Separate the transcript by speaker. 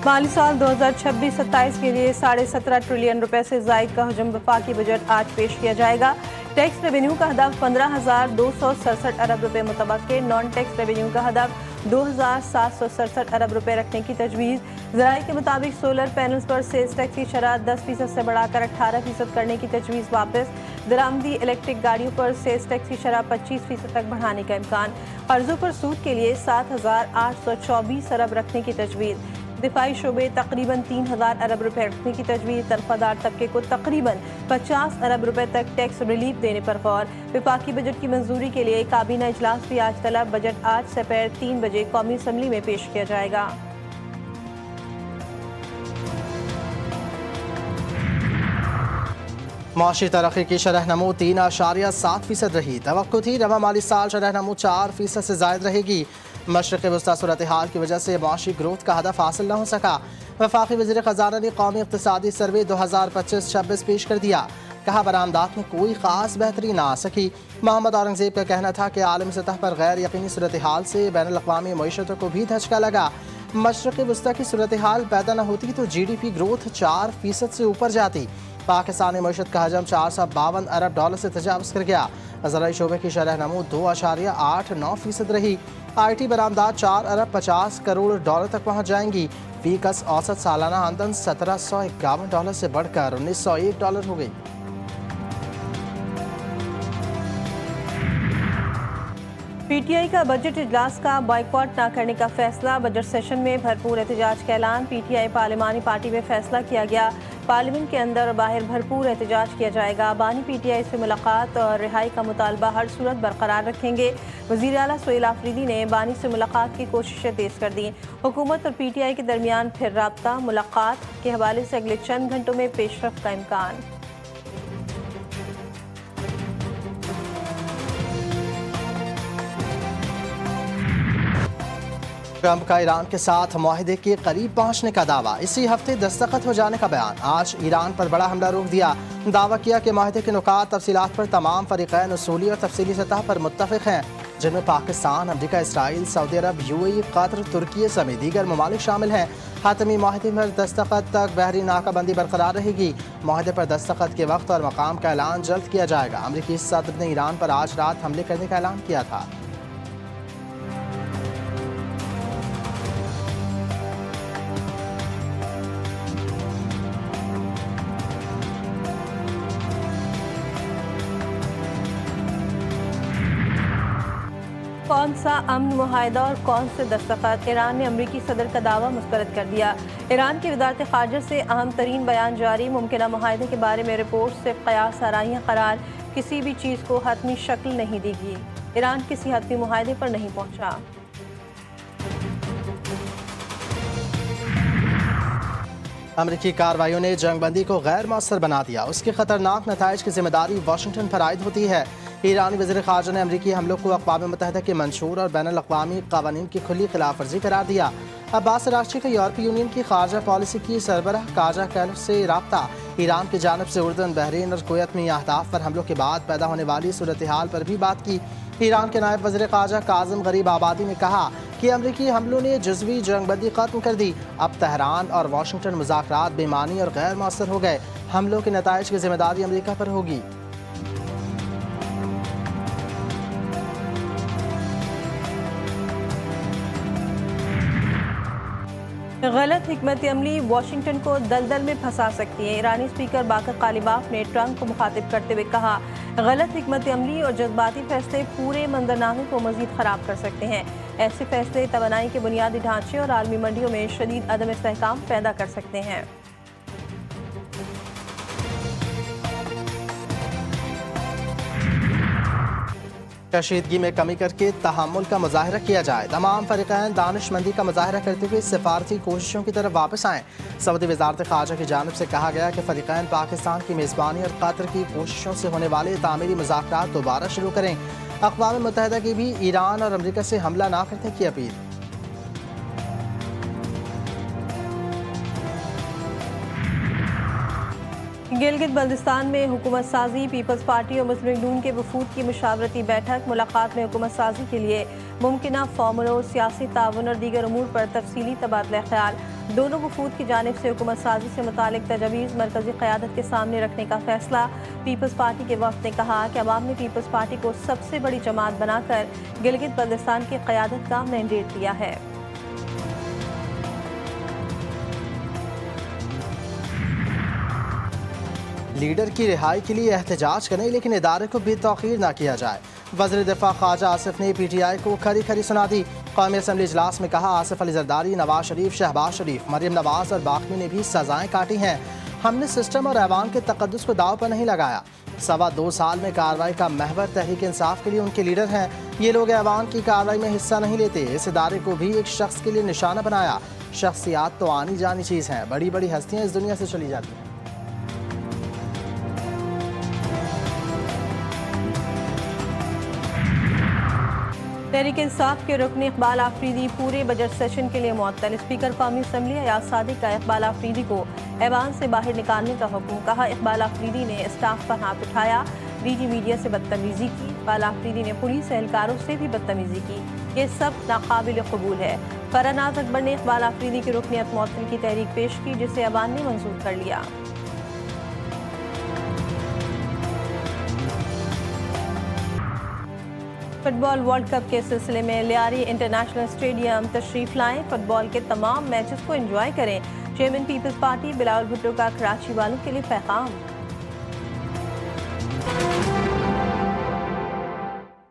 Speaker 1: माली साल 2026-27 के लिए 17.5 ट्रिलियन रुपए से ज़ायद का हजम वफाकी बजट आज पेश किया जाएगा। टैक्स रेवेन्यू का हदफ 15,267 अरब रुपए मुतवक्के, नॉन टैक्स रेवेन्यू का हदफ 2,767 अरब रुपए रखने की तजवीज़। ज़राए के मुताबिक सोलर पैनल्स पर सेल्स टैक्स की शरह 10% से बढ़ाकर 18% करने की तजवीज़ वापस। दरामदी इलेक्ट्रिक गाड़ियों पर सेल्स टैक्स की शरह 25% तक बढ़ाने का इम्कान। कर्जों पर सूद के लिए 7,824 अरब रखने की तजवीज़। दिफाई शोबे तकरीबन 3,000 अरब रुपए रखने की तजवीज़। तनख्वाहदार तबके को तकरीबन 50 अरब रुपए तक टैक्स रिलीफ देने पर गौर। विफाकी बजट की मंजूरी के लिए काबीना इजलास भी आज तलब। बजट आज दोपहर 3 बजे कौमी असम्बली में पेश किया जाएगा।
Speaker 2: माशी तरक्की की शरह नमू 3.7% रही। तवक्को थी रवा माली साल शरह नमू 4% से जायद रहेगी। मशरक़ वस्ता सूरत हाल की वजह से माशी ग्रोथ का हदफ हासिल न हो सका। वफाकी वज़ीर ख़जाना ने कौमी इक़्तिसादी सर्वे 2025-26 पेश कर दिया। कहा बरामदात में कोई ख़ास बेहतरी ना आ सकी। मोहम्मद औरंगज़ेब का कहना था कि आलमी सतह पर गैर यकीनी सूरत हाल से बैनुल अक़वामी मईशतों को भी धचका लगा। मशरक़ वस्ता की सूरत हाल पैदा न होती तो GDP ग्रोथ 4% से ऊपर जाती। पाकिस्तानी मईशत का हजम 452 अरब डॉलर से तजावज़ कर गया। ज़राई शोबे की शरह नमू 2.89% रही। IT बरामदात 4 अरब 50 करोड़ डॉलर तक पहुँच जाएंगी। फीकस औसत सालाना आमदन 1751 डॉलर से बढ़कर 1901 डॉलर हो गई।
Speaker 1: PTI का बजट इजलास का बॉयकॉट न करने का फैसला। बजट सेशन में भरपूर एहतजाज का ऐलान। PTI पार्लिमानी पार्टी में फैसला किया गया। पार्लियामेंट के अंदर और बाहर भरपूर एहतजाज किया जाएगा। बानी PTI से मुलाकात और रिहाई का मुतालबा हर सूरत बरकरार रखेंगे। वज़ीर आला सोहेल आफरीदी ने बानी से मुलाकात की कोशिशें तेज़ कर दी। हुकूमत और PTI के दरमियान फिर राब्ता। मुलाकात के हवाले से अगले चंद घंटों में पेशरफ का इम्कान।
Speaker 2: ट्रंप का ईरान के साथ मुआहदे के करीब पहुंचने का दावा। इसी हफ्ते दस्तखत हो जाने का बयान। आज ईरान पर बड़ा हमला रोक दिया। दावा किया कि मुआहदे के नुकात तफसीलात पर तमाम फरीक़ैन उसूली और तफसीली सतह पर मुत्तफ़िक़ हैं, जिनमें पाकिस्तान, अमरीका, इसराइल, सऊदी अरब, UAE, कतर, तुर्की समेत दीगर ममालिक शामिल हैं। हातमी मुआहदे पर दस्तखत तक बहरी नाकाबंदी बरकरार रहेगी। मुआहदे पर दस्तखत के वक्त और मकाम का ऐलान जल्द किया जाएगा। अमरीकी सदर ने ईरान पर आज रात हमले करने का ऐलान किया था।
Speaker 1: कौन सा अमन मुआहदा और कौन से दस्तखत। ईरान ने अमरीकी सदर का दावा मुस्तरद कर दिया। ईरान की वज़ारत ख़ारजा से अहम तरीन बयान जारी। मुमकिन मुआहदे के बारे में रिपोर्ट से क़यास आराइयाँ करार। किसी भी चीज़ को हतमी शक्ल नहीं देगी। ईरान किसी हतमी मुआहदे पर नहीं पहुँचा।
Speaker 2: अमरीकी कार्रवाइयों ने जंगबंदी को गैर मौसर बना दिया। उसके खतरनाक नताइज की जिम्मेदारी वाशिंगटन पर आयद होती है। ईरानी वज़ीर ख़ारजा ने अमरीकी हमलों को अक़वाम मुत्तहिदा के मंशूर और बैनुल अक़वामी क़वानीन की खुली खिलाफ वर्जी करार दिया। अब्बास राशदी का यूरोपीय यूनियन की खारजा पॉलिसी की सरबराह काजा कैलिफ से राब्ता। ईरान की जानब से उर्दन, बहरीन और कुवैत में अहदाफ पर हमलों के बाद पैदा होने वाली सूरत हाल पर भी बात की। ईरान के नायब वज़ीर ख़ारजा काज़िम गरीब आबादी ने कहा कि अमरीकी हमलों ने जज़वी जंगबंदी ख़त्म कर दी। अब तेहरान और वाशिंगटन मुज़ाकरात बेमानी और गैर मौसर हो गए। हमलों के नताइज की जिम्मेदारी अमरीका पर होगी।
Speaker 1: गलत हिकमत अमली वाशिंगटन को दलदल में फंसा सकती है। ईरानी स्पीकर बाकर कालिबाफ ने ट्रंप को मुखातिब करते हुए कहा, गलत हिकमत अमली और जज्बाती फैसले पूरे मंजरनामे को मजीद ख़राब कर सकते हैं। ऐसे फैसले तवानाई के बुनियादी ढांचे और आलमी मंडियों में शदीद अदम इस्तेहकाम पैदा कर सकते हैं।
Speaker 2: कशीदगी में कमी करके तहम्मुल का मुजाहरा किया जाए। तमाम फरीक़ैन दानिशमंदी का मुजाहरा करते हुए सिफारती कोशिशों की तरफ वापस आएँ। सऊदी वज़ारत ख़ारजा की जानिब से कहा गया कि फरीक़ैन पाकिस्तान की मेज़बानी और कतर की कोशिशों से होने वाले तामीरी मुज़ाकरात दोबारा शुरू करें। अक़वाम मुत्तहिदा की भी ईरान और अमरीका से हमला ना करने की अपील।
Speaker 1: गिलगित बल्तिस्तान में हुकूमत साजी। पीपल्स पार्टी और मुस्लिम लीग नून के वफूद की मुशावरती बैठक। मुलाकात में हुकूमत साजी के लिए मुमकिना फार्मूलों, सियासी ताउन और दीगर अमूर पर तफसीली तबादला ख्याल। दोनों वफूद की जानिब से हुकूमत साजी से मुतालिक तजवीज़ मरकजी क़यादत के सामने रखने का फैसला। पीपल्स पार्टी के वफ़द ने कहा कि अवाम ने पीपल्स पार्टी को सबसे बड़ी जमात बनाकर गिलगित बल्तिस्तान की क़यादत का मैंडेट दिया है।
Speaker 2: लीडर की रिहाई के लिए एहतजाज करें लेकिन इदारे को भी तौखीर ना किया जाए। वज़ीर दिफा ख्वाजा आसिफ ने PTI को खरी खरी सुना दी। कौमी असम्बली इजलास में कहा, आसिफ अली जरदारी, नवाज शरीफ, शहबाज शरीफ, मरियम नवाज और बाकी ने भी सजाएं काटी हैं। हमने सिस्टम और ऐवान के तकद्दुस को दाव पर नहीं लगाया। 2.25 साल में कार्रवाई का महवर तहरीक इंसाफ के लिए उनके लीडर हैं। ये लोग ऐवान की कार्रवाई में हिस्सा नहीं लेते। इस इदारे को भी एक शख्स के लिए निशाना बनाया। शख्सियात तो आनी जानी चीज़ हैं, बड़ी बड़ी हस्तियाँ इस दुनिया से चली जाती हैं।
Speaker 1: तहरीक इंसाफ के रुकन इकबाल आफरीदी पूरे बजट सेशन के लिए मुअत्तल। स्पीकर कौमी असम्बली अयाज सादिक का इकबाल आफरीदी को ऐवान से बाहर निकालने का हुक्म। कहा, इकबाल आफरीदी ने स्टाफ पर हाथ उठाया, DG मीडिया से बदतमीजी की। इकबाल आफरीदी ने पुलिस एहलकारों से भी बदतमीजी की। ये सब नाकाबिल कबूल है। फरनाज अकबर ने इकबाल आफरीदी की रुकनियत मुअत्तल की तहरीक पेश की, जिसे ऐवान ने मंजूर कर लिया। फुटबॉल वर्ल्ड कप के सिलसिले में लियारी इंटरनेशनल स्टेडियम तशरीफ लाएं। फुटबॉल के तमाम मैचेस को एंजॉय करें। चेयरमैन पीपल्स पार्टी बिलावल भुट्टो का कराची वालों के लिए पैगाम।